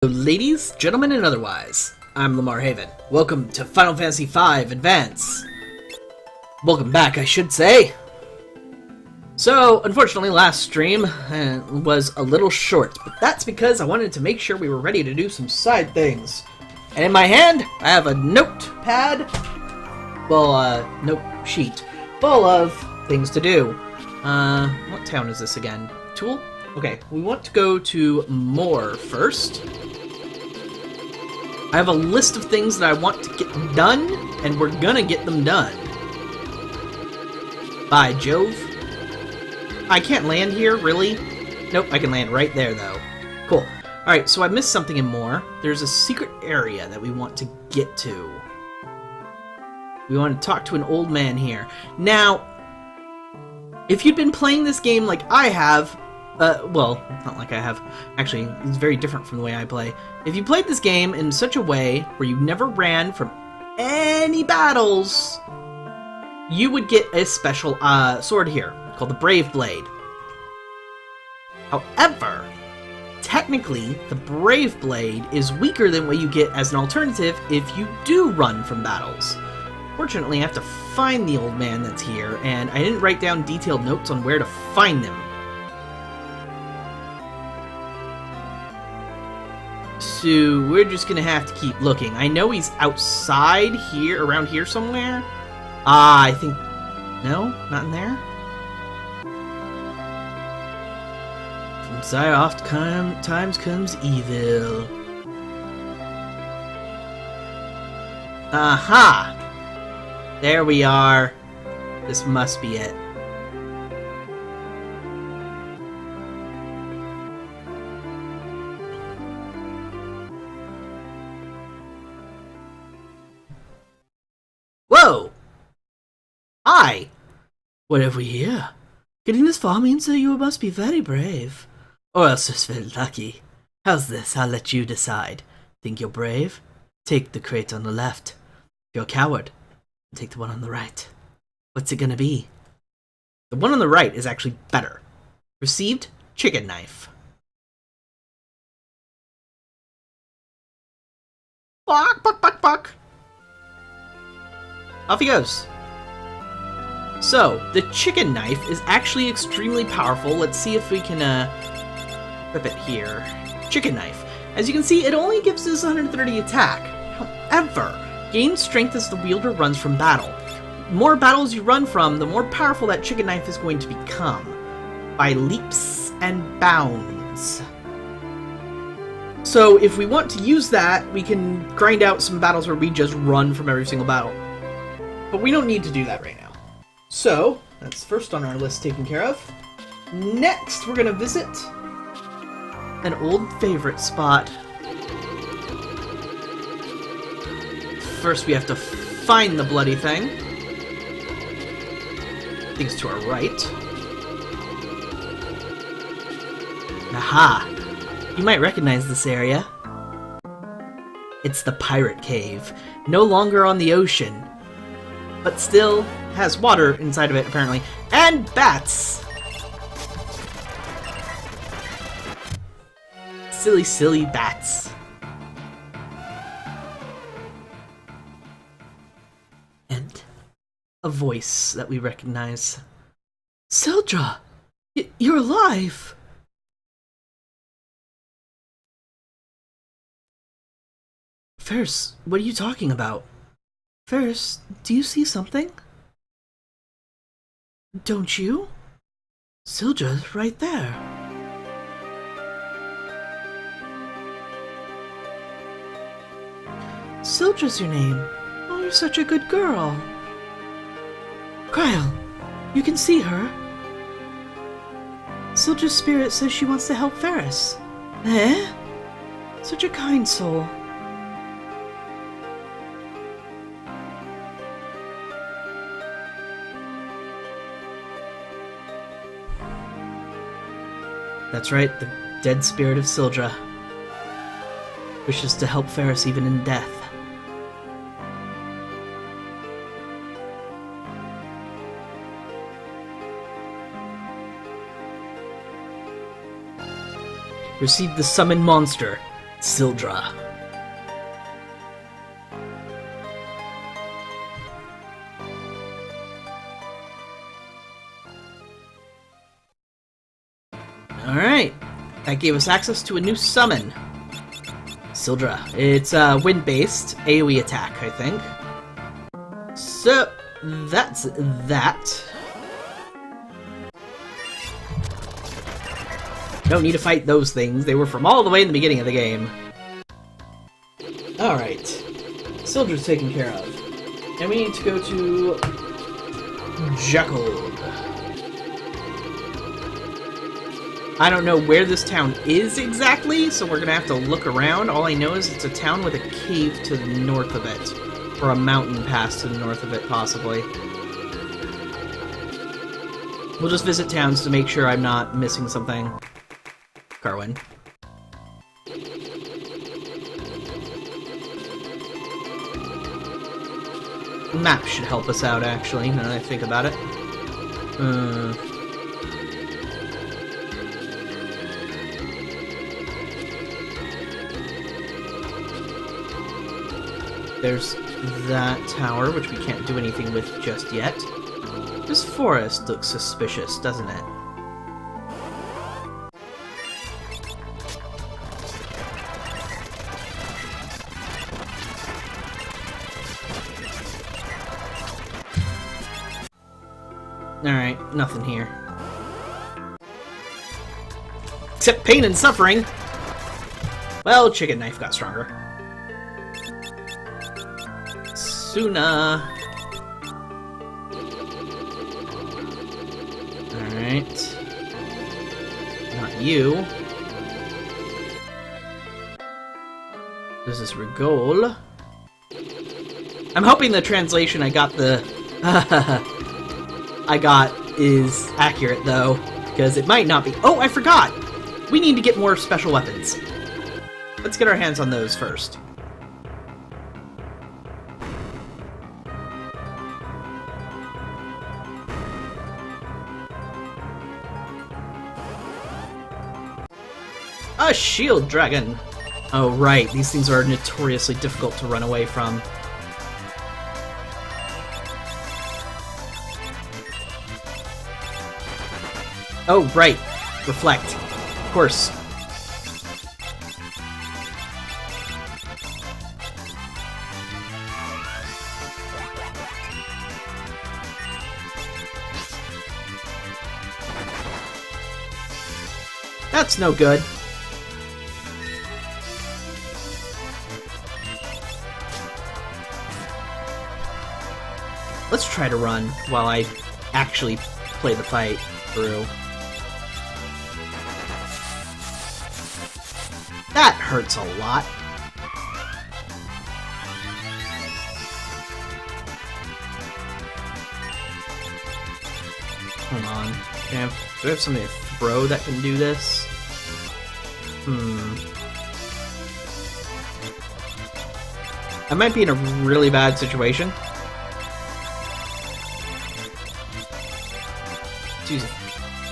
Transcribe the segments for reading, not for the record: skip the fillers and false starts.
Ladies, gentlemen, and otherwise, I'm Lamar Haven. Welcome to Final Fantasy V Advance. Welcome back, I should say. So, unfortunately, last stream was a little short, but that's because I wanted to make sure we were ready to do some side things. And in my hand, I have a notepad, note sheet, full of things to do. What town is this again? Tool? Okay, we want to go to Moore first. I have a list of things that I want to get done, and we're gonna get them done. By Jove. I can't land here, really? Nope, I can land right there, though. Cool. Alright, so I missed something in Moore. There's a secret area that we want to get to. We want to talk to an old man here. Now, if you'd been playing this game like I have, well, not like I have. Actually, it's very different from the way I play. If you played this game in such a way where you never ran from any battles, you would get a special sword here called the Brave Blade. However, technically, the Brave Blade is weaker than what you get as an alternative if you do run from battles. Fortunately, I have to find the old man that's here, and I didn't write down detailed notes on where to find them. So we're just gonna have to keep looking. I know he's outside here, around here somewhere. I think... No? Not in there? From Zioft times comes evil. Aha! There we are. This must be it. Whoa! Hi! What have we here? Getting this far means that you must be very brave. Or else just very lucky. How's this? I'll let you decide. Think you're brave? Take the crate on the left. If you're a coward, take the one on the right. What's it gonna be? The one on the right is actually better. Received chicken knife. Bark, bark, bark, bark. Off he goes. So, the chicken knife is actually extremely powerful. Let's see if we can, whip it here. Chicken knife. As you can see, it only gives us 130 attack. However, gain strength as the wielder runs from battle. The more battles you run from, the more powerful that chicken knife is going to become. By leaps and bounds. So, if we want to use that, we can grind out some battles where we just run from every single battle. But we don't need to do that right now. So, that's first on our list taken care of. Next, we're gonna visit an old favorite spot. First, we have to find the bloody thing. I think it's to our right. Aha! You might recognize this area. It's the Pirate Cave. No longer on the ocean, but still has water inside of it, apparently. And bats! Silly, silly bats. And a voice that we recognize. Sildra! You're alive! Ferris, what are you talking about? Ferris, do you see something? Don't you? Sildra's right there. Sildra's your name. Oh, you're such a good girl. Kyle, you can see her. Sildra's spirit says she wants to help Ferris. Eh? Such a kind soul. That's right, the dead spirit of Sildra wishes to help Ferris even in death. Received the summoned monster. Sildra. Alright, that gave us access to a new summon. Sildra. It's wind-based, AoE attack, I think. So, that's that. Don't need to fight those things, they were from all the way in the beginning of the game. Alright, Sildra's taken care of. And we need to go to Jekyll. I don't know where this town is exactly, so we're gonna have to look around. All I know is it's a town with a cave to the north of it. Or a mountain pass to the north of it, possibly. We'll just visit towns to make sure I'm not missing something. Carwin. Map should help us out, actually, now that I think about it. There's that tower, which we can't do anything with just yet. This forest looks suspicious, doesn't it? Alright, nothing here. Except pain and suffering! Well, chicken knife got stronger. Suna. Alright. Not you. This is Rigol. I'm hoping the translation I got is accurate, though, because it might not be. Oh, I forgot! We need to get more special weapons. Let's get our hands on those first. A shield dragon! Oh, right, these things are notoriously difficult to run away from. Oh, right. Reflect. Of course. That's no good. Let's try to run while I actually play the fight through. That hurts a lot. Hold on. Do I have something to throw that can do this? I might be in a really bad situation. Use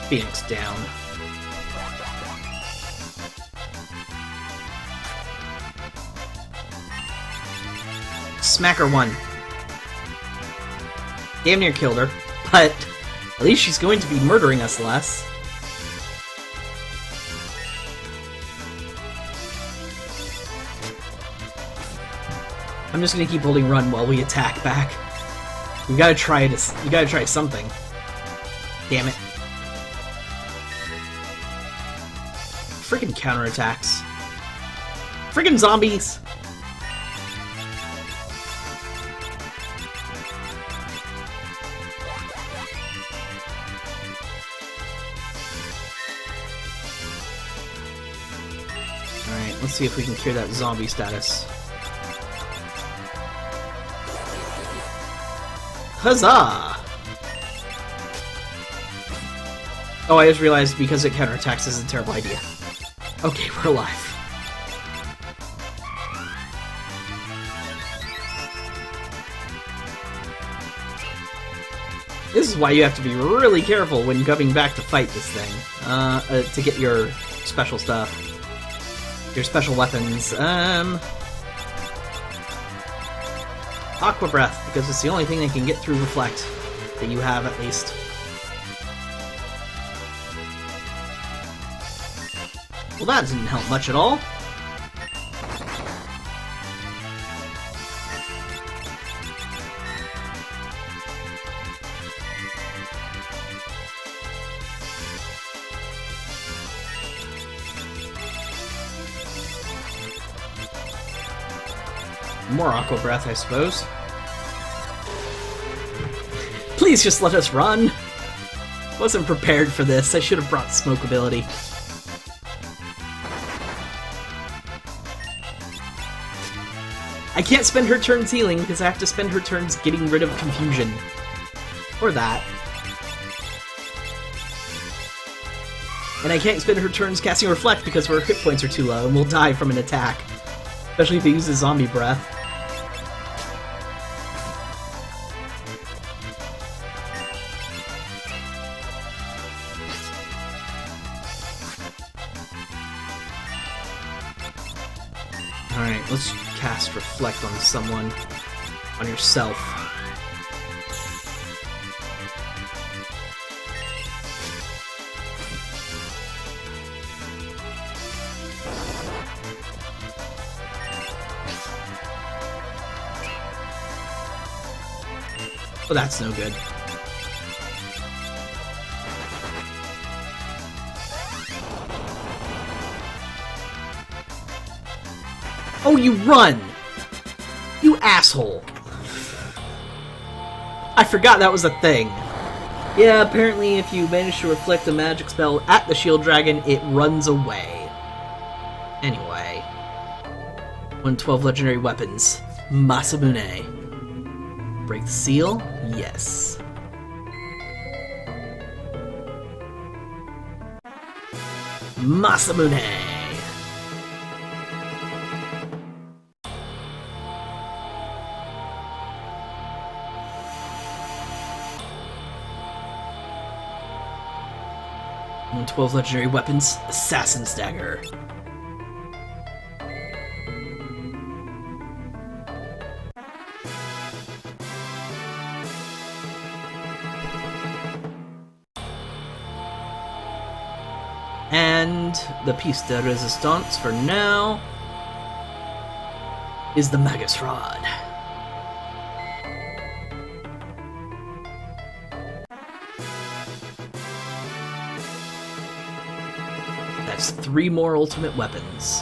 Phoenix down. Smacker 1. Damn near killed her, but at least she's going to be murdering us less. I'm just gonna keep holding run while we attack back. We gotta try this. You gotta try something. Damn it. Freaking counterattacks. Freaking zombies! Alright, let's see if we can cure that zombie status. Huzzah! Oh, I just realized because it counterattacks is a terrible idea. Okay, we're alive. This is why you have to be really careful when coming back to fight this thing. To get your special stuff. Your special weapons. Aqua Breath, because it's the only thing that can get through Reflect. That you have, at least. Well, that didn't help much at all. More Aqua Breath, I suppose. Please just let us run! Wasn't prepared for this. I should have brought Smoke ability. I can't spend her turns healing because I have to spend her turns getting rid of confusion. Or that. And I can't spend her turns casting Reflect because her hit points are too low and we'll die from an attack. Especially if he uses Zombie Breath. Alright, let's cast Reflect on someone. On yourself. Oh, that's no good. Oh, you run! You asshole! I forgot that was a thing. Yeah, apparently if you manage to reflect a magic spell at the shield dragon, it runs away. Anyway. 112 legendary weapons. Masamune. Break the seal? Yes. Masamune! And 12 legendary weapons. Assassin's Dagger. And the piece de resistance for now is the Magus Rod. That's 3 more ultimate weapons.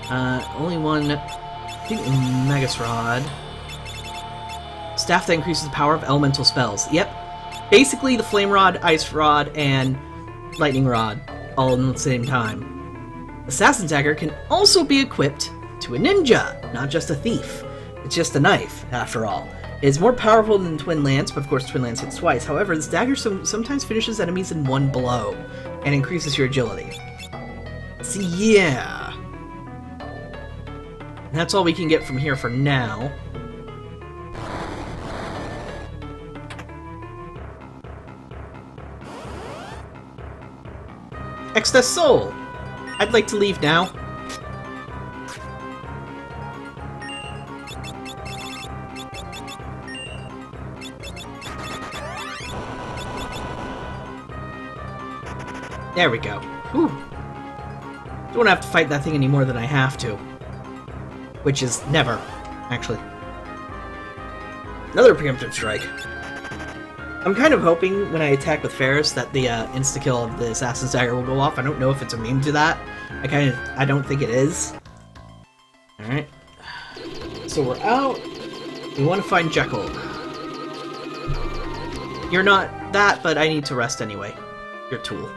Only one, I think, Magus Rod. Staff that increases the power of elemental spells. Yep. Basically the Flame Rod, Ice Rod, and Lightning Rod, all in the same time. Assassin's Dagger can also be equipped to a ninja, not just a thief. It's just a knife, after all. It's more powerful than Twin Lance, but of course Twin Lance hits twice. However, this dagger sometimes finishes enemies in one blow, and increases your agility. So yeah. That's all we can get from here for now. Extus Soul! I'd like to leave now. There we go. Whew. Don't have to fight that thing any more than I have to. Which is never, actually. Another preemptive strike. I'm kind of hoping when I attack with Ferris that the insta-kill of the Assassin's Dagger will go off. I don't know if it's immune to that. I don't think it is. Alright. So we're out. We want to find Jekyll. You're not that, but I need to rest anyway. You're a tool.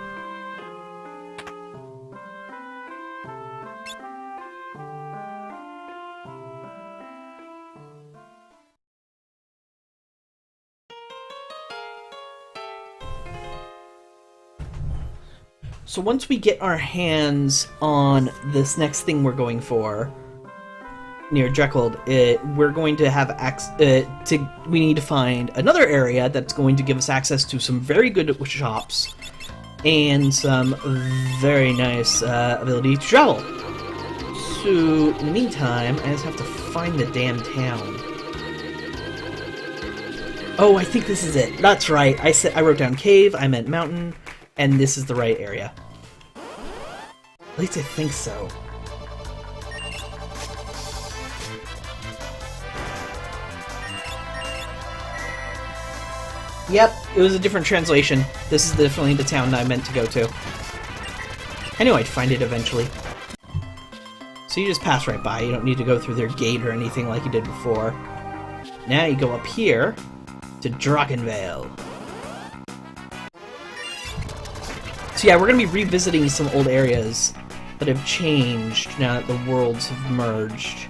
So once we get our hands on this next thing we're going for, near Jekyll, we're going to have we need to find another area that's going to give us access to some very good shops and some very nice ability to travel. So, in the meantime, I just have to find the damn town. Oh, I think this is it. That's right. I wrote down cave, I meant mountain, and this is the right area. At least I think so. Yep, it was a different translation. This is definitely the town I meant to go to. I knew I'd find it eventually. So you just pass right by, you don't need to go through their gate or anything like you did before. Now you go up here to Drakenvale. So yeah, we're going to be revisiting some old areas that have changed now that the worlds have merged.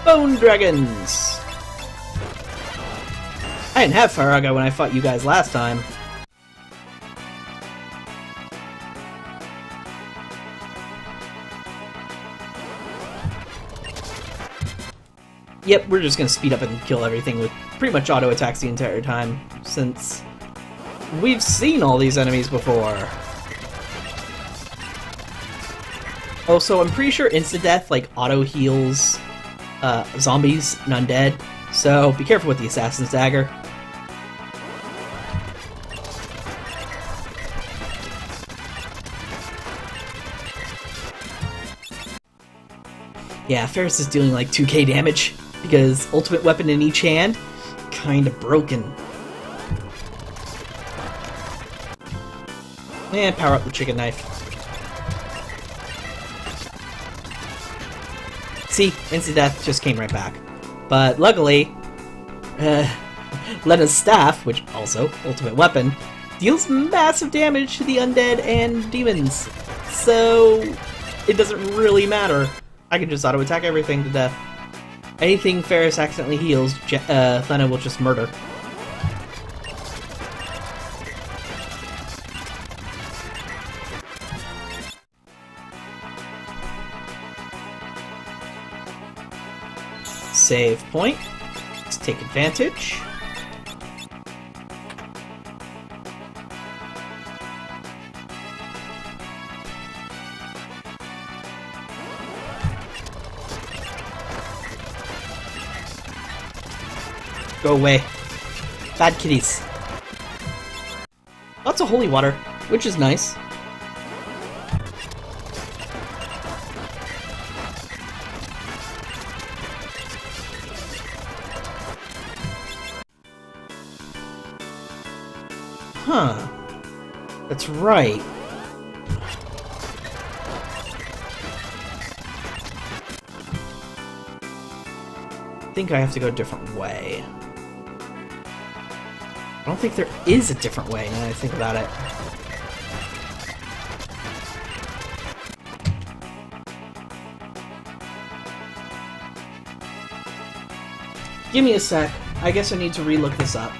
Bone Dragons! I didn't have Firaga when I fought you guys last time. Yep, we're just gonna speed up and kill everything with pretty much auto attacks the entire time, since we've seen all these enemies before. Also, I'm pretty sure insta-death, like, auto-heals zombies and undead, so be careful with the Assassin's Dagger. Yeah, Ferris is dealing like 2k damage, because ultimate weapon in each hand, kinda broken. And power up the chicken knife. See, instant death just came right back. But luckily, Lena's staff, which also ultimate weapon, deals massive damage to the undead and demons. So it doesn't really matter. I can just auto attack everything to death. Anything Ferris accidentally heals, Lena will just murder. Save point. Let's take advantage. Go away. Bad kitties. Lots of holy water, which is nice. Huh. That's right. I think I have to go a different way. I don't think there is a different way now that I think about it. Give me a sec. I guess I need to relook this up.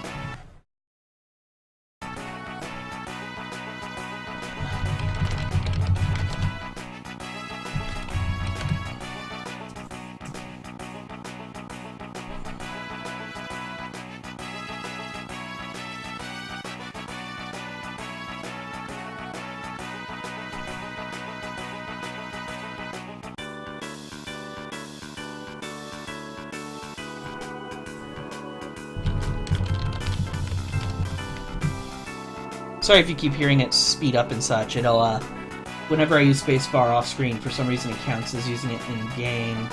Sorry if you keep hearing it speed up and such. It'll, whenever I use spacebar off screen, for some reason it counts as using it in game.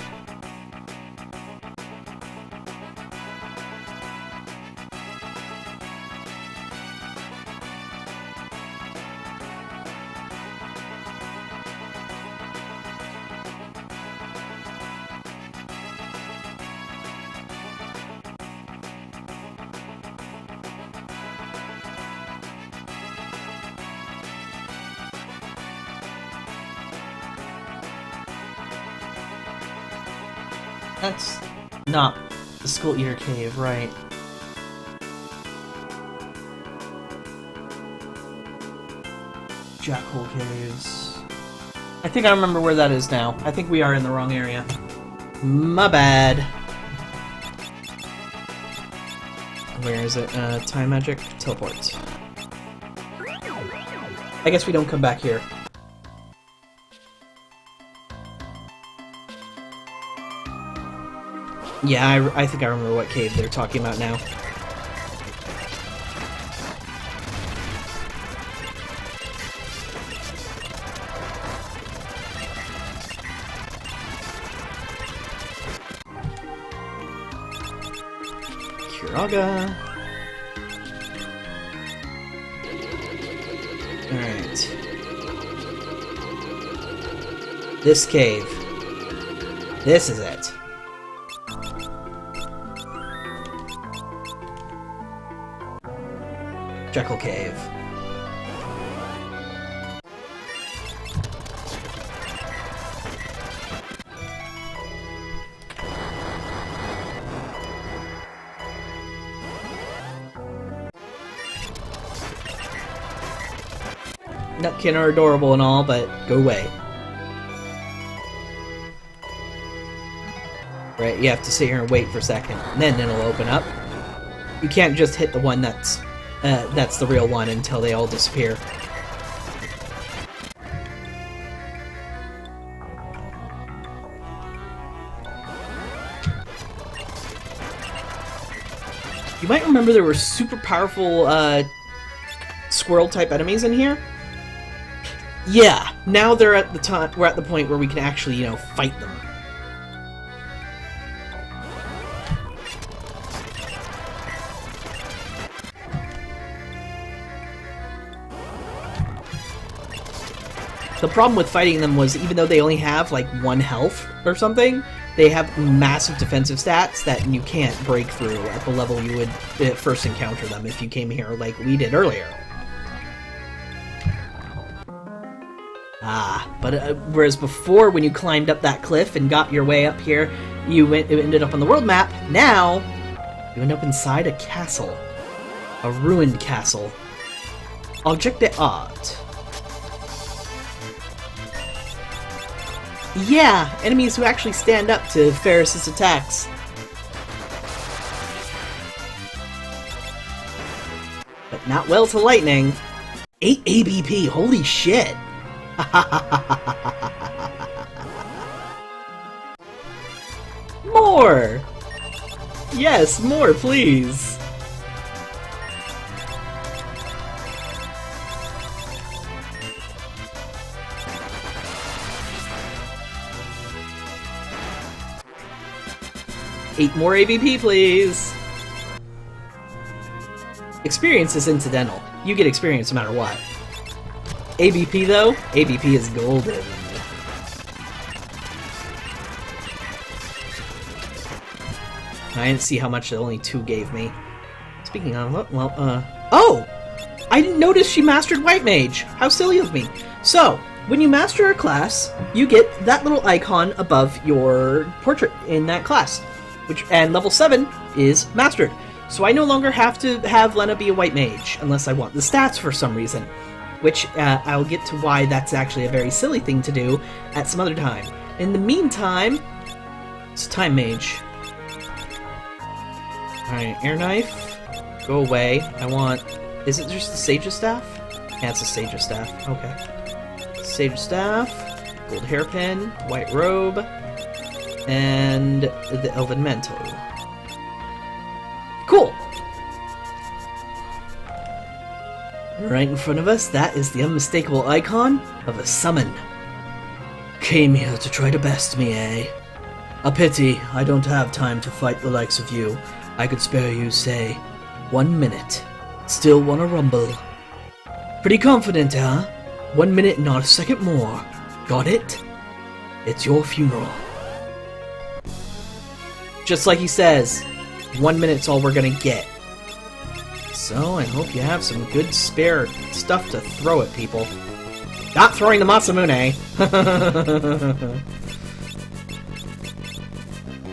That's not the Skull Eater Cave, right? Jackhole Caves. I think I remember where that is now. I think we are in the wrong area. My bad. Where is it? Time magic? Teleport. I guess we don't come back here. Yeah, I think I remember what cave they're talking about now. Curaga. Alright. This cave. This is it. Jekyll Cave. Nutkin are adorable and all, but go away. Right, you have to sit here and wait for a second, and then it'll open up. You can't just hit the one that's the real one until they all disappear. You might remember there were super powerful squirrel-type enemies in here. Yeah, now we're at the point where we can actually, you know, fight them. The problem with fighting them was, even though they only have like 1 health or something, they have massive defensive stats that you can't break through at the level you would first encounter them if you came here like we did earlier. But whereas before, when you climbed up that cliff and got your way up here, you ended up on the world map. Now, you end up inside a castle. A ruined castle. Object d'art. Yeah, enemies who actually stand up to Faris' attacks. But not well to lightning. 8 ABP, holy shit! More! Yes, more, please! Eight more ABP, please! Experience is incidental. You get experience no matter what. ABP, though? ABP is golden. I didn't see how much only 2 gave me. Speaking of, well, oh! I didn't notice she mastered White Mage! How silly of me. So, when you master a class, you get that little icon above your portrait in that class. And level 7 is mastered. So I no longer have to have Lena be a White Mage, unless I want the stats for some reason. Which, I'll get to why that's actually a very silly thing to do at some other time. In the meantime, it's Time Mage. Alright, Air Knife. Go away. I want... Is it just the Sage's Staff? Yeah, it's a Sage's Staff. Okay. Sage's Staff, Gold Hairpin, White Robe, and the Elven Mantle. Cool! Right in front of us, that is the unmistakable icon of a summon. Came here to try to best me, eh? A pity I don't have time to fight the likes of you. I could spare you, say, 1 minute. Still wanna rumble? Pretty confident, huh? 1 minute, not a second more. Got it? It's your funeral. Just like he says, 1 minute's all we're gonna get. So, I hope you have some good spare stuff to throw at people. Not throwing the Masamune!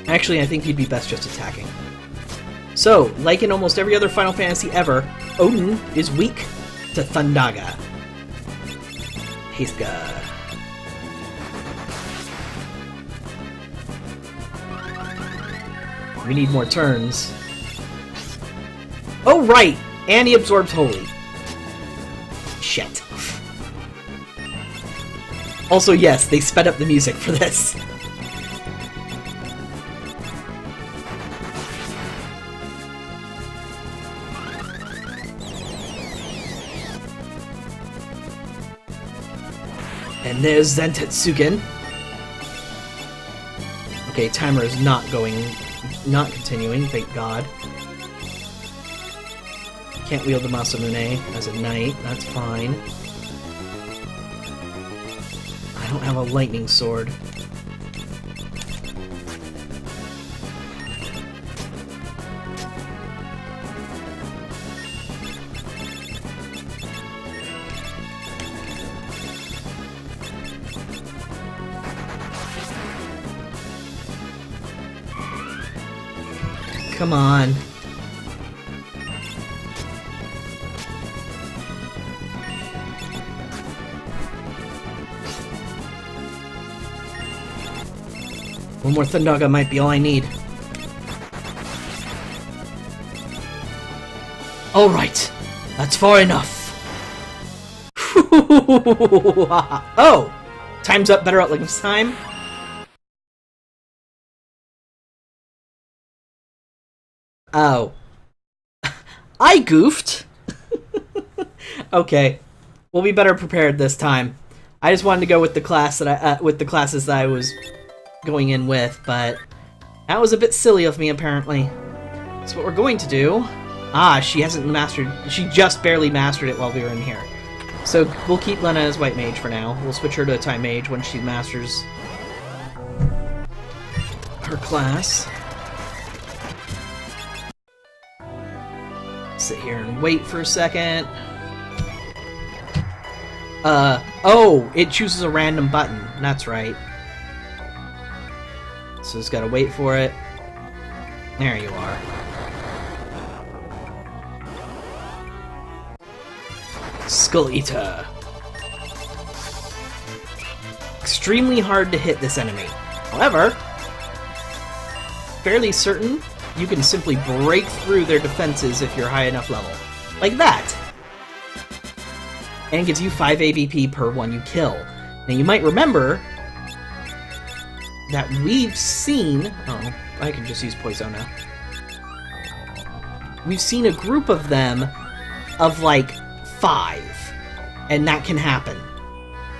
Actually, I think you'd be best just attacking. So, like in almost every other Final Fantasy ever, Odin is weak to Thundaga. Hastegar. We need more turns. Oh, right! And he absorbs Holy. Shit. Also, yes, they sped up the music for this. And there's Zantetsuken. Okay, timer is not continuing, thank God. Can't wield the Masamune as a knight, that's fine. I don't have a lightning sword. Come on. One more Thundaga might be all I need. Alright, that's far enough. Oh! Time's up, better outlook this time. Oh. I goofed! Okay. We'll be better prepared this time. I just wanted to go with the class that with the classes that I was going in with, but that was a bit silly of me, apparently. So what we're going to do... Ah, she hasn't mastered... She just barely mastered it while we were in here. So we'll keep Lena as White Mage for now. We'll switch her to Time Mage when she masters her class. Sit here and wait for a second. Oh, it chooses a random button. That's right. So just gotta wait for it. There you are. Skull Eater. Extremely hard to hit this enemy. However, fairly certain you can simply break through their defenses if you're high enough level. Like that! And it gives you 5 ABP per one you kill. Now you might remember that we've seen... Oh, I can just use Poisona. We've seen a group of them of like 5. And that can happen.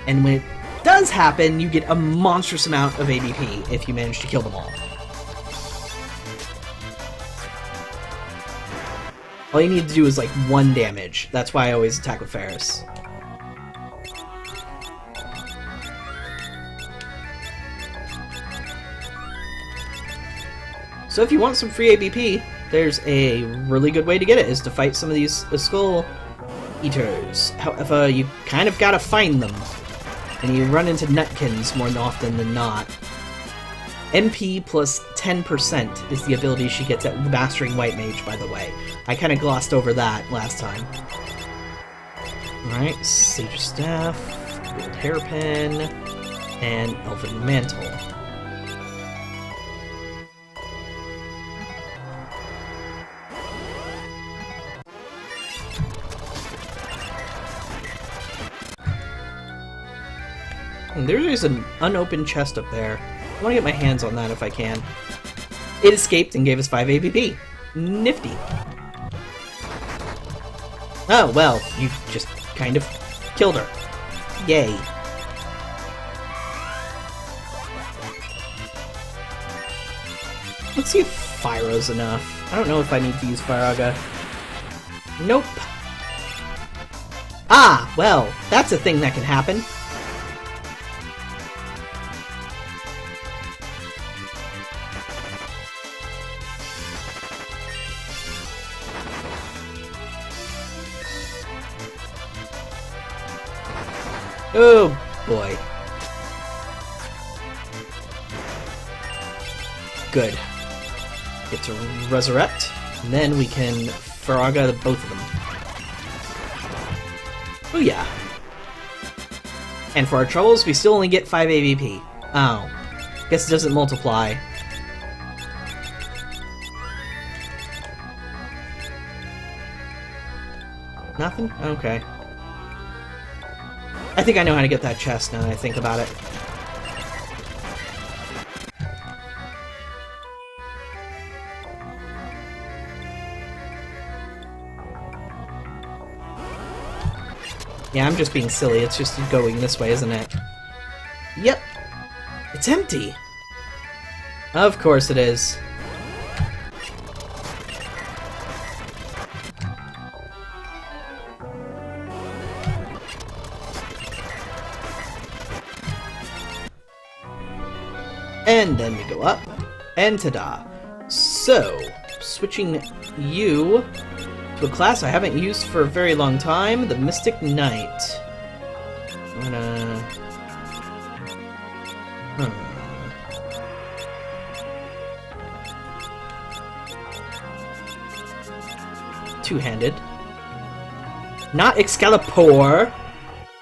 And when it does happen, you get a monstrous amount of ABP if you manage to kill them all. All you need to do is like 1 damage. That's why I always attack with Ferris. So if you want some free ABP, there's a really good way to get it, is to fight some of these Skull Eaters. However, you kind of gotta find them. And you run into Nutkins more often than not. MP plus 10% is the ability she gets at mastering White Mage, by the way. I kind of glossed over that last time. Alright, Sage Staff, Gold Hairpin, and Elven Mantle. And there is an unopened chest up there. I want to get my hands on that if I can. It escaped and gave us 5 ABP. Nifty. Oh, well, you just kind of killed her. Yay. Let's see if Pyro's enough. I don't know if I need to use Firaga. Nope. Ah, well, that's a thing that can happen. Oh, boy. Good. Get to resurrect, and then we can Firaga both of them. Oh yeah. And for our troubles, we still only get 5 ABP. Oh. Guess it doesn't multiply. Nothing? Okay. I think I know how to get that chest now that I think about it. Yeah, I'm just being silly. It's just going this way, isn't it? Yep. It's empty. Of course it is. And then we go up, and ta-da. So, switching you to a class I haven't used for a very long time, the Mystic Knight. I'm gonna... Two-handed. Not Excalibur!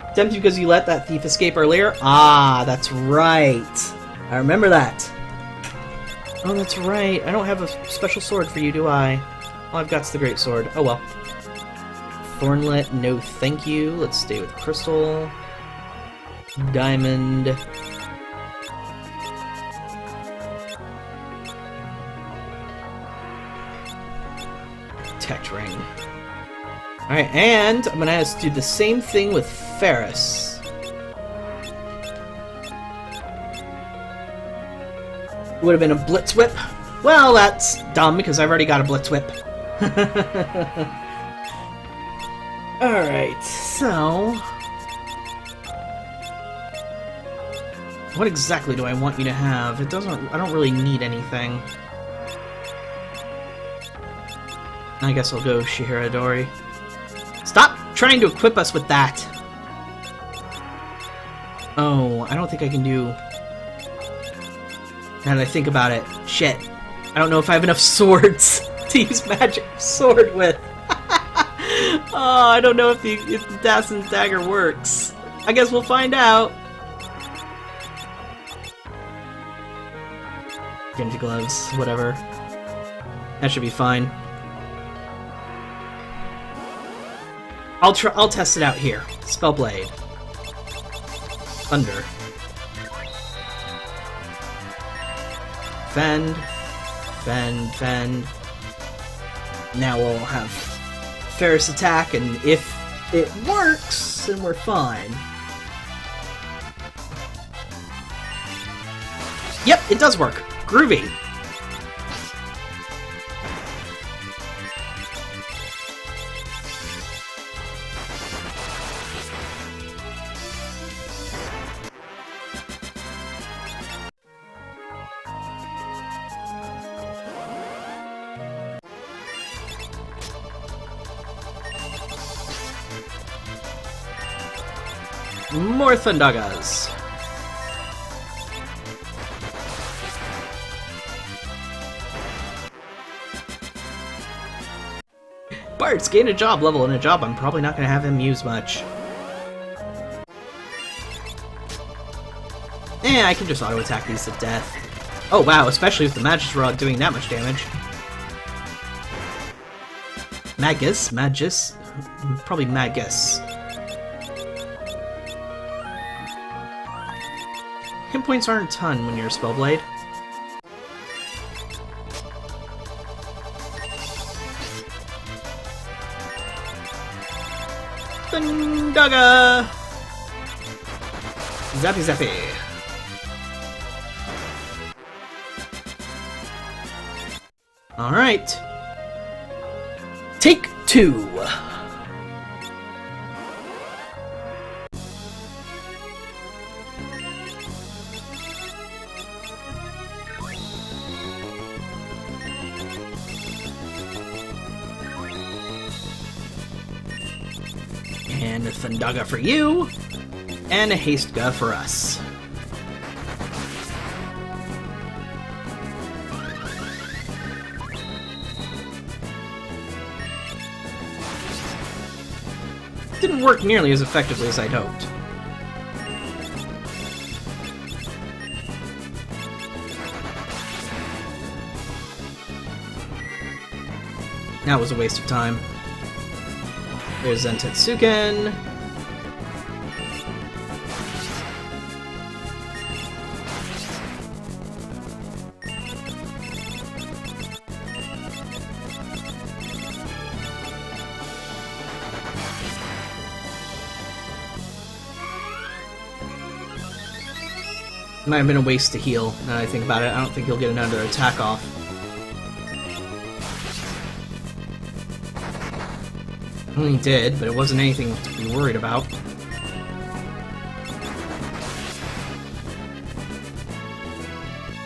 It's empty because you let that thief escape earlier? Ah, that's right. I remember that. Oh, that's right. I don't have a special sword for you, do I? All I've got's the Great Sword. Oh well. Thornlet, no thank you. Let's stay with Crystal. Diamond. Tech ring. Alright, and I'm gonna have to do the same thing with Ferris. Would have been a Blitz Whip. Well, that's dumb because I've already got a Blitz Whip. Alright, so... what exactly do I want you to have? It doesn't... I don't really need anything. I guess I'll go Shihira Dori. Stop trying to equip us with that! Oh, I don't think I can do... now that I think about it, shit. I don't know if I have enough swords to use magic sword with. Oh, I don't know if the Dacin's dagger works. I guess we'll find out. Genji gloves, whatever. That should be fine. I'll test it out here. Spellblade. Thunder. Fend. Fend. Fend. Now we'll have Ferris attack, and if it works, then we're fine. Yep, it does work. Groovy. More Thundagas. Bart's gained a job level in a job I'm probably not going to have him use much. I can just auto-attack these to death. Oh wow, especially with the Magus Rod doing that much damage. Magus? Probably Magus. Hit points aren't a ton when you're a Spellblade. Thundaga! Zappy zappy. Alright. Take two. And a Thundaga for you, and a Hasteга for us. Didn't work nearly as effectively as I'd hoped. That was a waste of time. There's Zentetsuken. Might have been a waste to heal, now that I think about it. I don't think he'll get another attack off. Well, he did, but it wasn't anything to be worried about.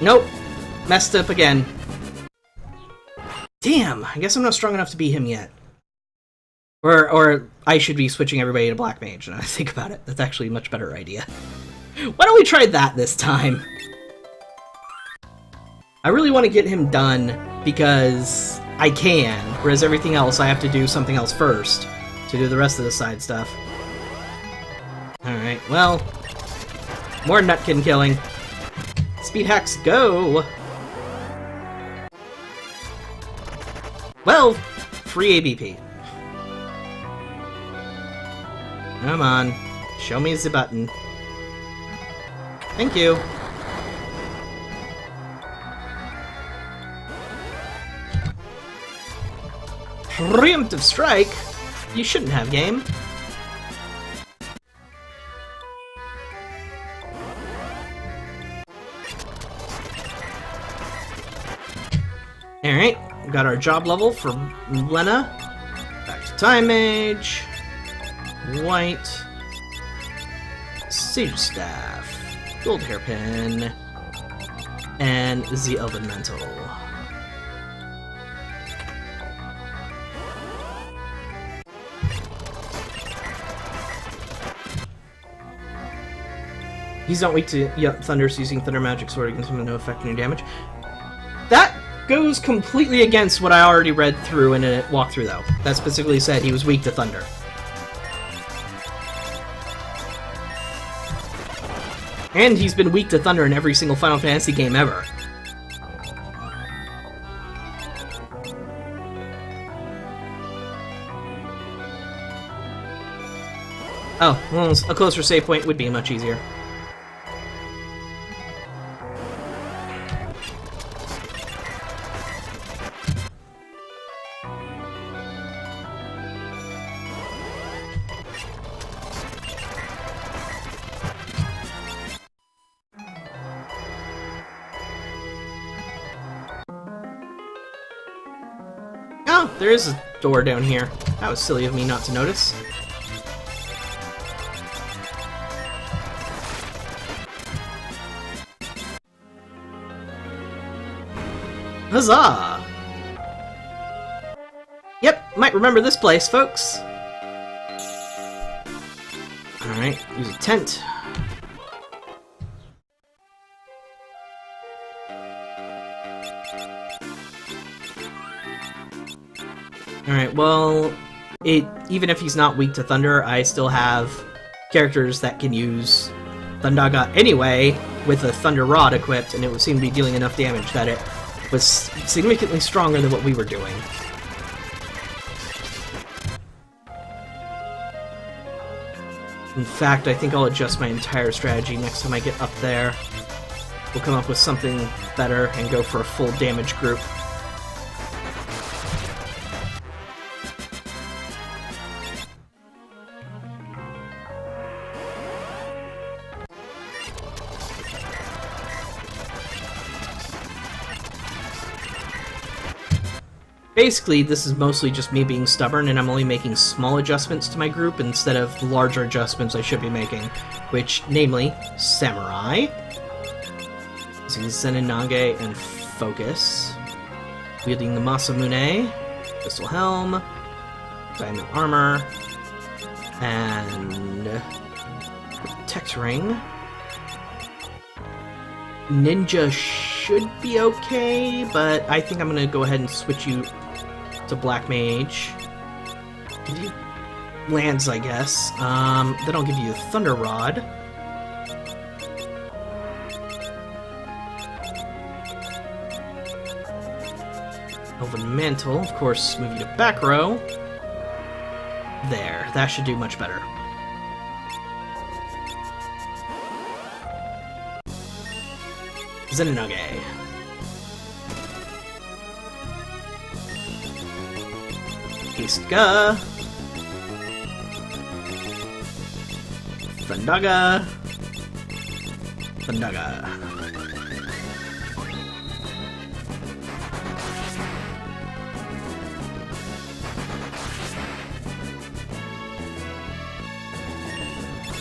Nope! Messed up again. Damn! I guess I'm not strong enough to beat him yet. Or I should be switching everybody to Black Mage, and I think about it. That's actually a much better idea. Why don't we try that this time? I really want to get him done because I can, whereas everything else I have to do something else first to do the rest of the side stuff. Alright, well, more Nutkin killing. Speed hacks, go! Well, free ABP. Come on, show me the button. Thank you. Preemptive strike? You shouldn't have, game. Alright, we got our job level for Lena. Back to Time Mage. White. Sage Staff. Gold Hairpin. And the Elven Mantle. He's not weak to Thunder, so using Thunder Magic Sword against him with no effect any damage. That goes completely against what I already read through in a walkthrough, though. That specifically said he was weak to Thunder. And he's been weak to Thunder in every single Final Fantasy game ever. Oh, well, a closer save point would be much easier. Oh, there is a door down here. That was silly of me not to notice. Huzzah! Yep, might remember this place, folks. Alright, use a tent. Alright, well, even if he's not weak to Thunder, I still have characters that can use Thundaga anyway with a Thunder Rod equipped, and it would seem to be dealing enough damage that it was significantly stronger than what we were doing. In fact, I think I'll adjust my entire strategy next time I get up there. We'll come up with something better and go for a full damage group. Basically, this is mostly just me being stubborn, and I'm only making small adjustments to my group instead of the larger adjustments I should be making, which, namely, Samurai, Zenonage, and Focus, wielding the Masamune, Crystal Helm, Diamond Armor, and Protect Ring. Ninja should be okay, but I think I'm gonna go ahead and switch you to Black Mage. Give you lands, I guess. Then I'll give you Thunder Rod. Elven Mantle, of course, move you to back row. There, that should do much better. Zenonage. Kiska. Thundaga. Thundaga.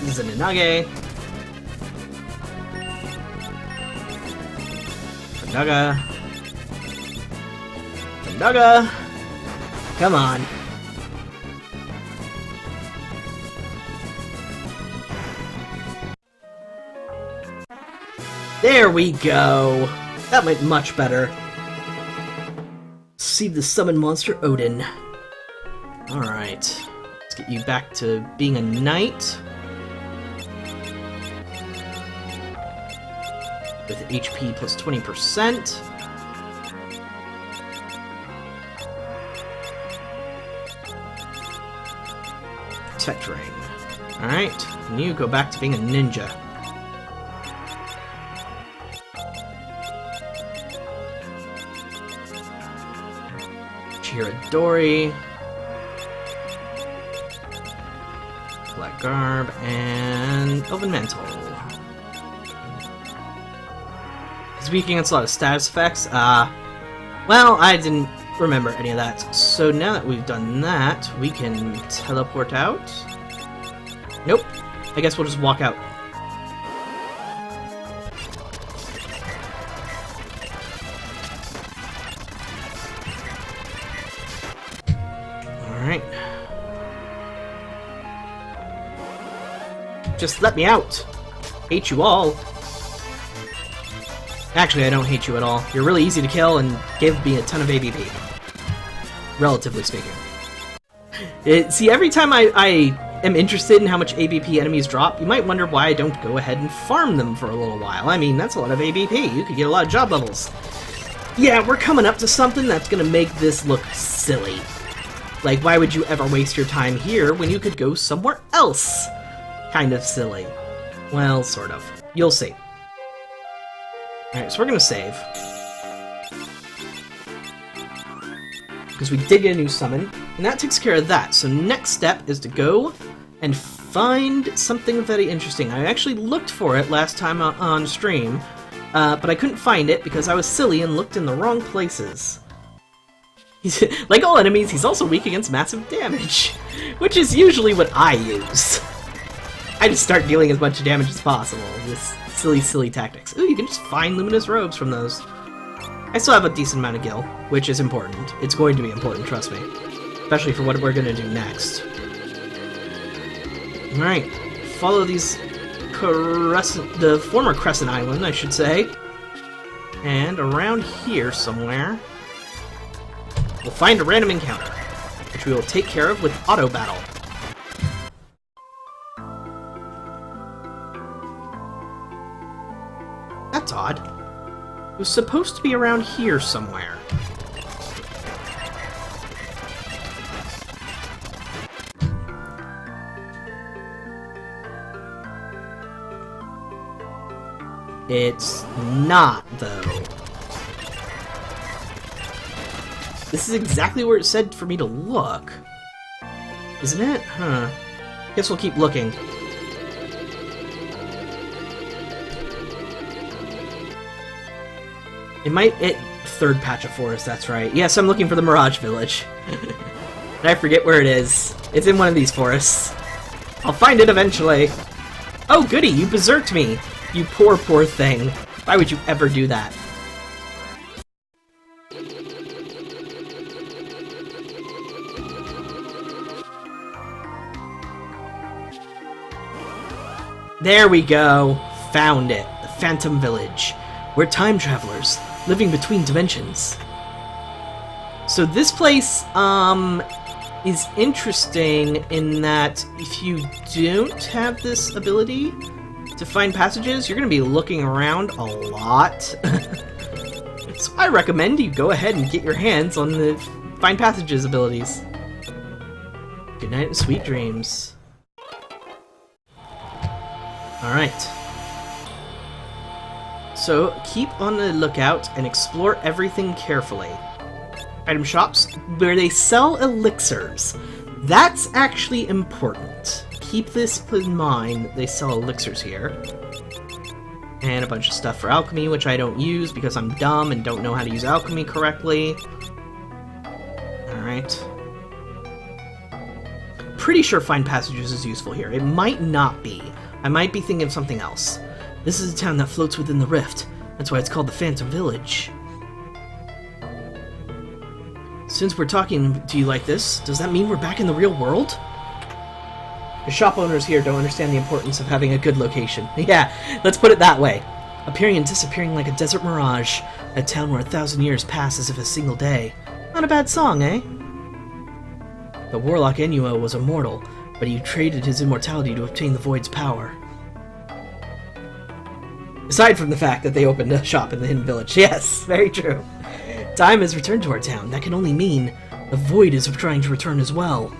Zenonage. Thundaga. Thundaga. Come on. There we go. That went much better. See the summon monster Odin. Alright. Let's get you back to being a knight. With HP plus 20%. Protect ring. Alright, and you go back to being a ninja. Chiradori. Black Garb, and Elven Mantle. He's weak against a lot of status effects. Well, I didn't remember any of that. So now that we've done that, we can teleport out. Nope. I guess we'll just walk out. Alright. Just let me out! Hate you all. Actually, I don't hate you at all. You're really easy to kill and give me a ton of ABP. Relatively speaking. See, every time I am interested in how much ABP enemies drop, you might wonder why I don't go ahead and farm them for a little while. I mean, that's a lot of ABP. You could get a lot of job levels. Yeah, we're coming up to something that's gonna make this look silly. Like, why would you ever waste your time here when you could go somewhere else? Kind of silly. Well, sort of. You'll see. Alright, so we're gonna save. Because we did get a new summon, and that takes care of that. So next step is to go and find something very interesting. I actually looked for it last time on stream, but I couldn't find it because I was silly and looked in the wrong places. Like all enemies, he's also weak against massive damage, which is usually what I use. I just start dealing as much damage as possible. This silly tactics. Ooh, you can just find luminous robes from those. I still have a decent amount of gil, which is important. It's going to be important, trust me. Especially for what we're going to do next. Alright, follow these the former Crescent Island, I should say. And around here somewhere, we'll find a random encounter, which we will take care of with auto battle. That's odd. It was supposed to be around here somewhere. It's not, though. This is exactly where it said for me to look. Isn't it? Huh. Guess we'll keep looking. Third patch of forest, that's right. Yes, I'm looking for the Mirage Village. And I forget where it is. It's in one of these forests. I'll find it eventually. Oh, goody, you berserked me. You poor thing. Why would you ever do that? There we go. Found it. The Phantom Village. We're time travelers, living between dimensions. So this place, is interesting in that if you don't have this ability to find passages, you're going to be looking around a lot. So I recommend you go ahead and get your hands on the Find Passages abilities. Good night and sweet dreams. Alright. So, keep on the lookout and explore everything carefully. Item shops, where they sell elixirs. That's actually important. Keep this in mind, they sell elixirs here. And a bunch of stuff for alchemy, which I don't use because I'm dumb and don't know how to use alchemy correctly. Alright. Pretty sure find passages is useful here. It might not be. I might be thinking of something else. This is a town that floats within the rift. That's why it's called the Phantom Village. Since we're talking to you like this, does that mean we're back in the real world? The shop owners here don't understand the importance of having a good location. Yeah, let's put it that way. Appearing and disappearing like a desert mirage. A town where 1,000 years pass as if a single day. Not a bad song, eh? The warlock Enuo was immortal, but he traded his immortality to obtain the Void's power. Aside from the fact that they opened a shop in the Hidden Village. Yes, very true. Time has returned to our town. That can only mean the Void is trying to return as well.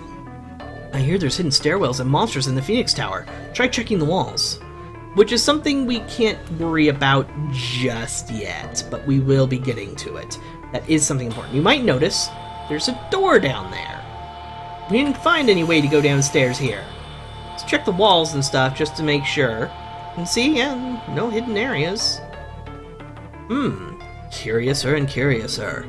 I hear there's hidden stairwells and monsters in the Phoenix Tower. Try checking the walls. Which is something we can't worry about just yet, but we will be getting to it. That is something important. You might notice there's a door down there. We didn't find any way to go downstairs here. Let's check the walls and stuff just to make sure. And see, yeah, no hidden areas. Curiouser and curiouser.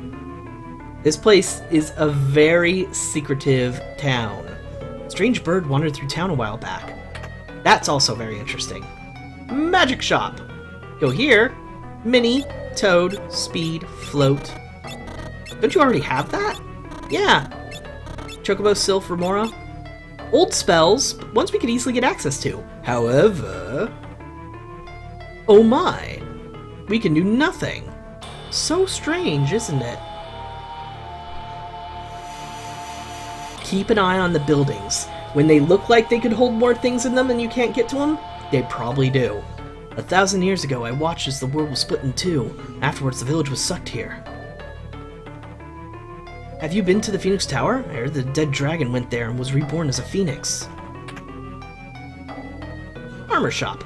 This place is a very secretive town. A strange bird wandered through town a while back. That's also very interesting. Magic shop. Go here. Mini, Toad, Speed, Float. Don't you already have that? Yeah. Chocobo, Sylph, Remora. Old spells, but ones we could easily get access to. However... Oh my. We can do nothing. So strange, isn't it? Keep an eye on the buildings. When they look like they could hold more things in them and you can't get to them, they probably do. 1,000 years ago, I watched as the world was split in two. Afterwards, the village was sucked here. Have you been to the Phoenix Tower? I heard the dead dragon went there and was reborn as a phoenix. Armor shop.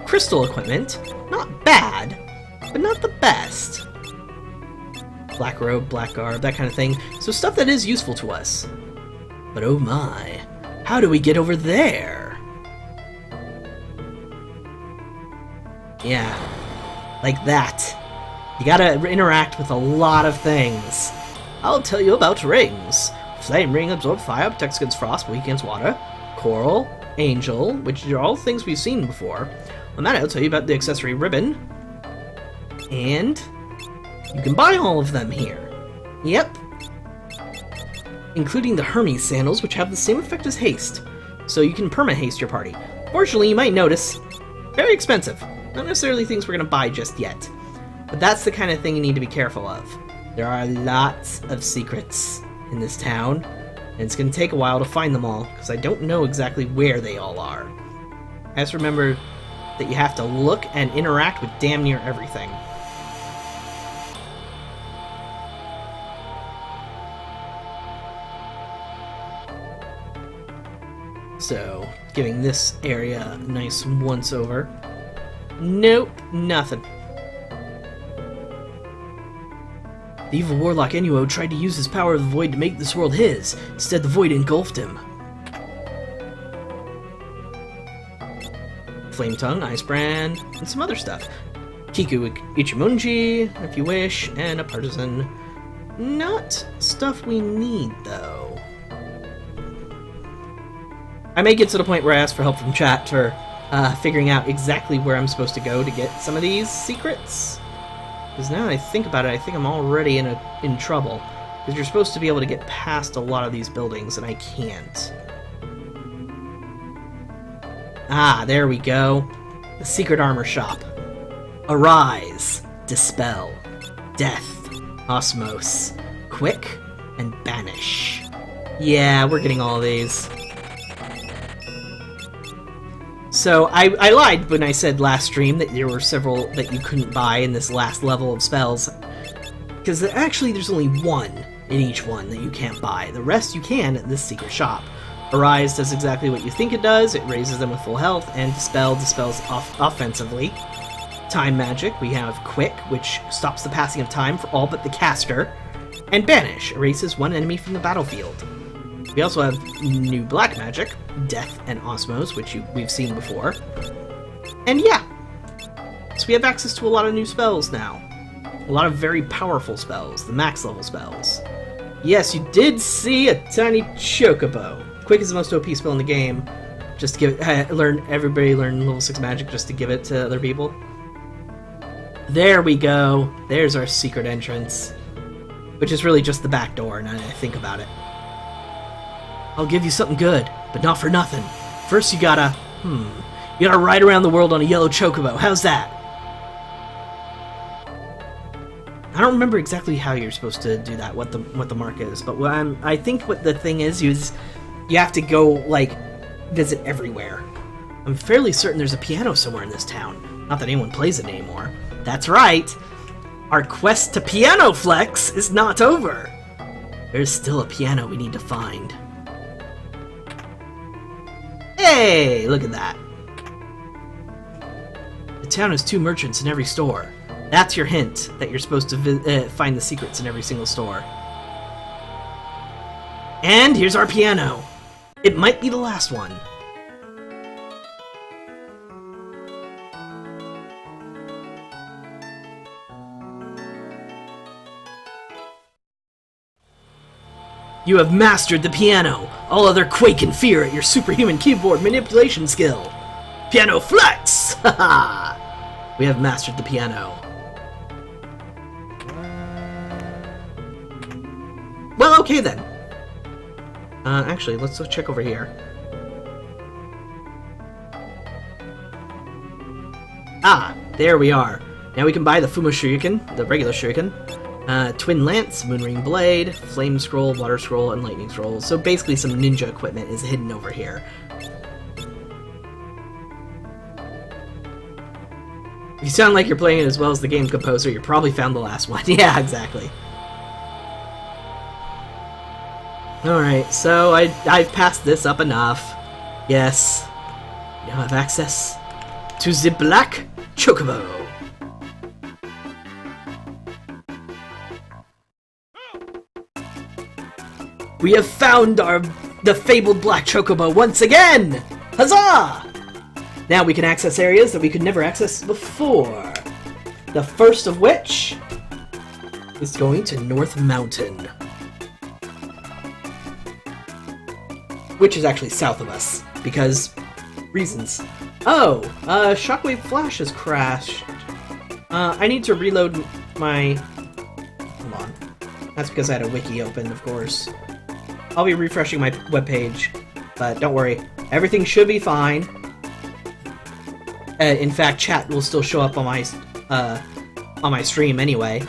Crystal equipment. Not bad, but not the best. Black robe, black garb, that kind of thing. So stuff that is useful to us. But oh my, how do we get over there? Yeah, like that. You gotta interact with a lot of things. I'll tell you about rings. Flame ring absorbs fire, protects against frost, weak against water. Coral, angel, which are all things we've seen before. On that, I'll tell you about the accessory ribbon. And you can buy all of them here. Yep. Including the Hermes sandals, which have the same effect as haste. So you can perma-haste your party. Fortunately, you might notice, very expensive. Not necessarily things we're going to buy just yet. But that's the kind of thing you need to be careful of. There are lots of secrets in this town, and it's going to take a while to find them all, because I don't know exactly where they all are. I just remember that you have to look and interact with damn near everything. So, giving this area a nice once-over. Nope, nothing. The evil warlock Enuo tried to use his power of the Void to make this world his. Instead, the Void engulfed him. Flame Tongue, Ice Brand, and some other stuff. Kiku Ichimonji, if you wish, and a Partisan. Not stuff we need, though. I may get to the point where I ask for help from chat for figuring out exactly where I'm supposed to go to get some of these secrets. Because now that I think about it, I think I'm already in trouble. Because you're supposed to be able to get past a lot of these buildings, and I can't. Ah, there we go. The secret armor shop. Arise, Dispel, Death, Osmose, Quick, and Banish. Yeah, we're getting all of these. So, I lied when I said last stream that there were several that you couldn't buy in this last level of spells. Because actually there's only one. in each one that you can't buy. The rest you can at this secret shop. Arise does exactly what you think it does. It raises them with full health, and dispels offensively. Time magic, we have Quick, which stops the passing of time for all but the caster. And Banish, erases one enemy from the battlefield. We also have new black magic, Death and Osmos, which we've seen before. And yeah, so we have access to a lot of new spells now. A lot of very powerful spells, the max level spells. Yes, you did see a tiny chocobo. Quick is the most OP spell in the game. Just to give it, everybody learn level 6 magic just to give it to other people. There we go. There's our secret entrance. Which is really just the back door, now that I think about it. I'll give you something good, but not for nothing. First you gotta ride around the world on a yellow chocobo. How's that? I don't remember exactly how you're supposed to do that, what the mark is, but I think what the thing is you have to go, like, visit everywhere. I'm fairly certain there's a piano somewhere in this town. Not that anyone plays it anymore. That's right! Our quest to Piano Flex is not over! There's still a piano we need to find. Hey! Look at that. The town has 2 merchants in every store. That's your hint that you're supposed to find the secrets in every single store. And here's our piano. It might be the last one. You have mastered the piano. All other quake in fear at your superhuman keyboard manipulation skill. Piano Flex! Haha! We have mastered the piano. Well, okay then. Actually, let's check over here. Ah, there we are. Now we can buy the Fumo Shuriken, the regular Shuriken, Twin Lance, Moonring Blade, Flame Scroll, Water Scroll, and Lightning Scroll. So basically some ninja equipment is hidden over here. If you sound like you're playing it as well as the game composer, you probably found the last one. Yeah, exactly. Alright, so I've passed this up enough. Yes. Now I have access to the Black Chocobo. We have found the fabled Black Chocobo once again! Huzzah! Now we can access areas that we could never access before. The first of which is going to North Mountain. Which is actually south of us, because reasons. Oh, Shockwave Flash has crashed. I need to reload my... Hold on. That's because I had a wiki open, of course. I'll be refreshing my webpage, but don't worry. Everything should be fine. In fact, chat will still show up on my stream anyway.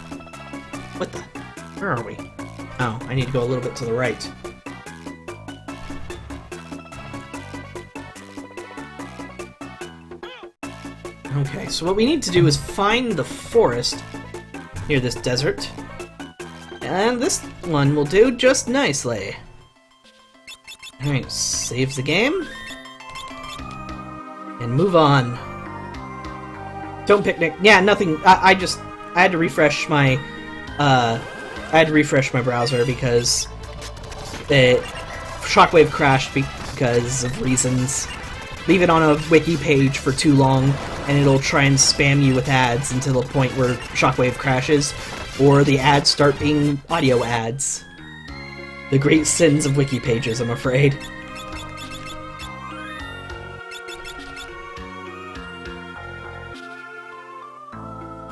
What the? Where are we? Oh, I need to go a little bit to the right. Okay, so what we need to do is find the forest near this desert. And this one will do just nicely. Alright, save the game. And move on. Don't picnic. Yeah, nothing. I had to refresh my browser because Shockwave crashed because of reasons. Leave it on a wiki page for too long, and it'll try and spam you with ads until the point where Shockwave crashes, or the ads start being audio ads. The great sins of wiki pages, I'm afraid.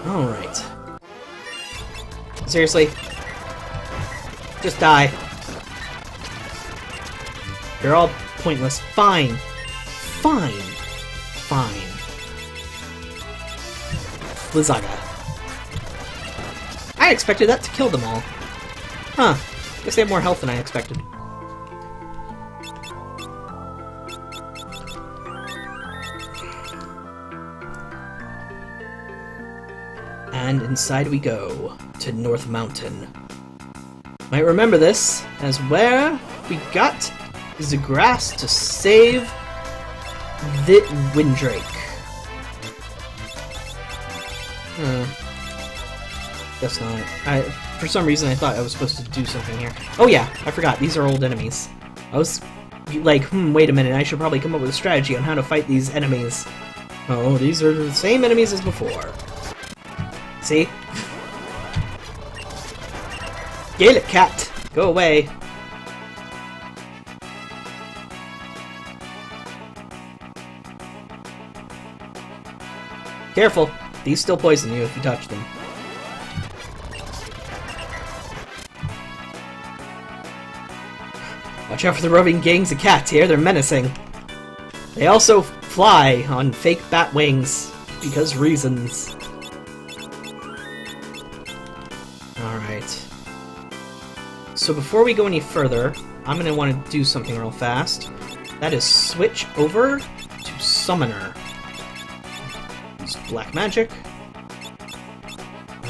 Alright. Seriously? Just die. You're all pointless. Fine. Fine. Fine. Blizzaga. I expected that to kill them all. Huh. Guess they have more health than I expected. And inside we go, to North Mountain. Might remember this as where we got the grass to save the Windrake. Guess not. For some reason I thought I was supposed to do something here. Oh yeah, I forgot. These are old enemies. I was like, wait a minute, I should probably come up with a strategy on how to fight these enemies. Oh, these are the same enemies as before. See? Gaelic cat! Go away. Careful! These still poison you if you touch them. Watch out for the roving gangs of cats here, they're menacing. They also fly on fake bat wings, because reasons. Alright. So before we go any further, I'm going to want to do something real fast. That is switch over to Summoner. Use Black Magic.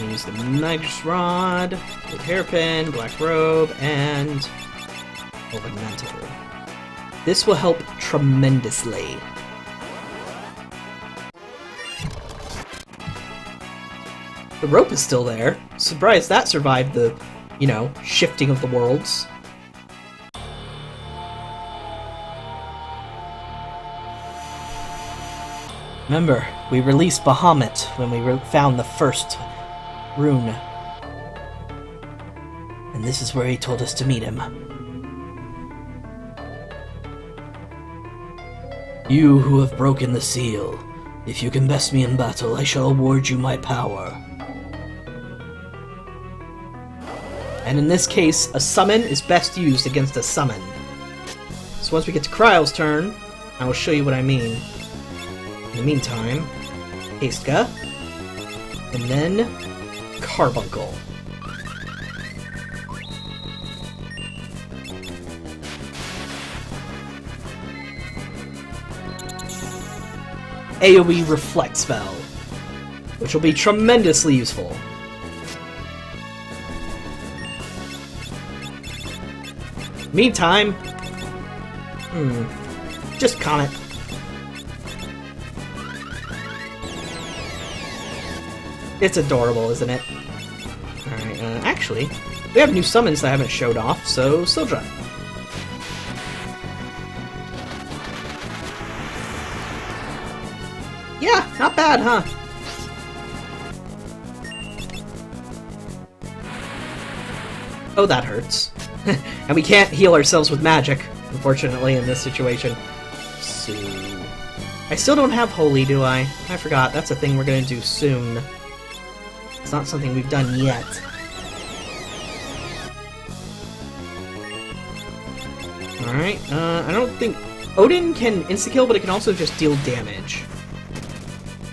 Use the Magus Rod, with Hairpin, Black Robe, and Elemental. This will help tremendously. The rope is still there. Surprised that survived the, shifting of the worlds. Remember, we released Bahamut when we found the first rune. And this is where he told us to meet him. You who have broken the seal, if you can best me in battle, I shall award you my power. And in this case, a summon is best used against a summon. So once we get to Kryle's turn, I will show you what I mean. In the meantime, Hastka, and then Carbuncle. AoE Reflect spell, which will be tremendously useful. Meantime, just Comet. It's adorable, isn't it? Alright, actually, we have new summons that I haven't showed off, so Sildra. Yeah, not bad, huh? Oh, that hurts. And we can't heal ourselves with magic, unfortunately, in this situation. So... I still don't have Holy, do I? I forgot, that's a thing we're gonna do soon. It's not something we've done yet. Alright, I don't think... Odin can insta-kill, but it can also just deal damage.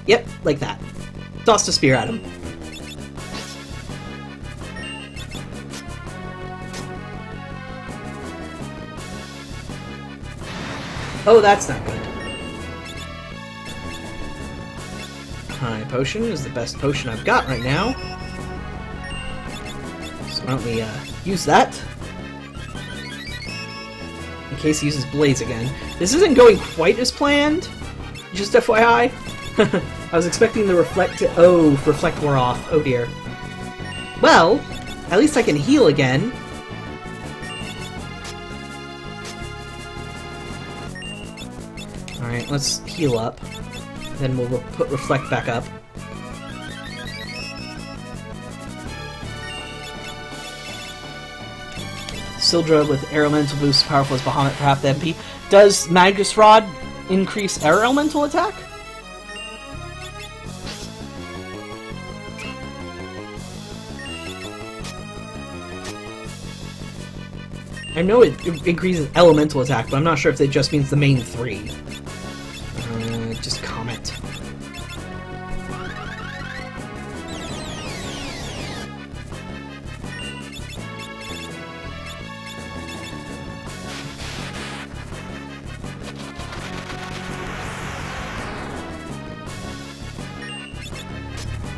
Yep, like that. Tossed a spear at him. Oh, that's not good. High Potion is the best potion I've got right now. So why don't we use that? In case he uses Blaze again. This isn't going quite as planned, just FYI. I was expecting the Reflect to... Oh, Reflect wore off. Oh dear. Well, at least I can heal again. Alright, let's heal up. Then we'll put Reflect back up. Sildra with Air Elemental boost, powerful as Bahamut for half the MP. Does Magus Rod increase Air Elemental attack? I know it increases elemental attack, but I'm not sure if it just means the main three. Just Comet.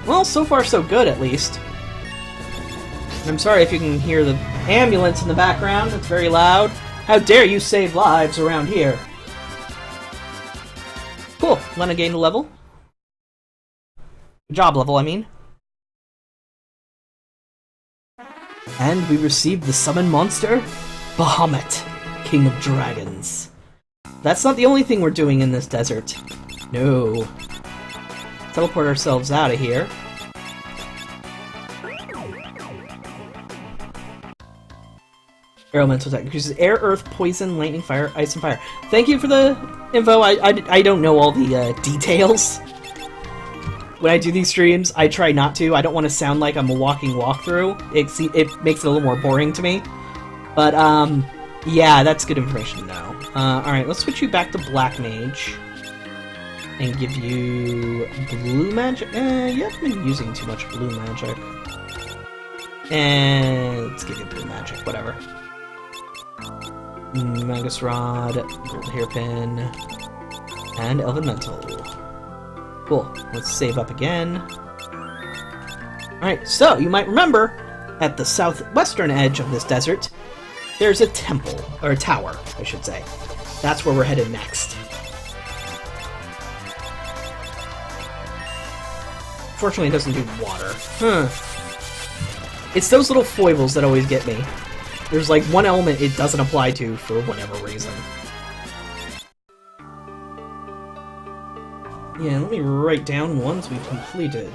Well, so far so good, at least. And I'm sorry if you can hear the ambulance in the background. That's very loud. How dare you save lives around here? Cool. Lena gained a level. Job level, I mean. And we received the summon monster, Bahamut, King of Dragons. That's not the only thing we're doing in this desert. No. Teleport ourselves out of here. Elemental attack increases air, earth, poison, lightning, fire, ice, and fire. Thank you for the info. I don't know all the details. When I do these streams, I try not to. I don't want to sound like I'm a walking walkthrough. It makes it a little more boring to me. But, yeah, that's good information to know. Alright, let's switch you back to Black Mage. And give you Blue Magic. You haven't been using too much Blue Magic. And let's give you Blue Magic, whatever. Magus Rod, Gold Hairpin, and Elven Mental. Cool. Let's save up again. Alright, so you might remember, at the southwestern edge of this desert, there's a temple, or a tower, I should say. That's where we're headed next. Fortunately, it doesn't do water. It's those little foibles that always get me. There's like one element it doesn't apply to for whatever reason. Yeah, let me write down ones we've completed.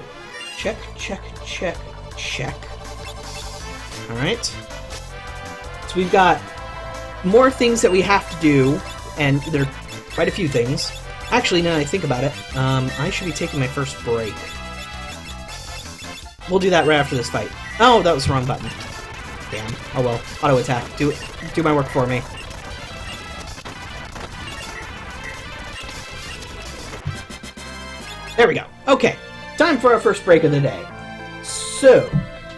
Check, check, check, check. Alright. So we've got more things that we have to do, and there are quite a few things. Actually, now that I think about it, I should be taking my first break. We'll do that right after this fight. Oh, that was the wrong button. Damn. Oh well. Auto attack. Do my work for me. There we go. Okay. Time for our first break of the day. So,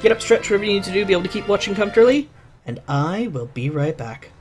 get up, stretch, whatever you need to do to be able to keep watching comfortably, and I will be right back.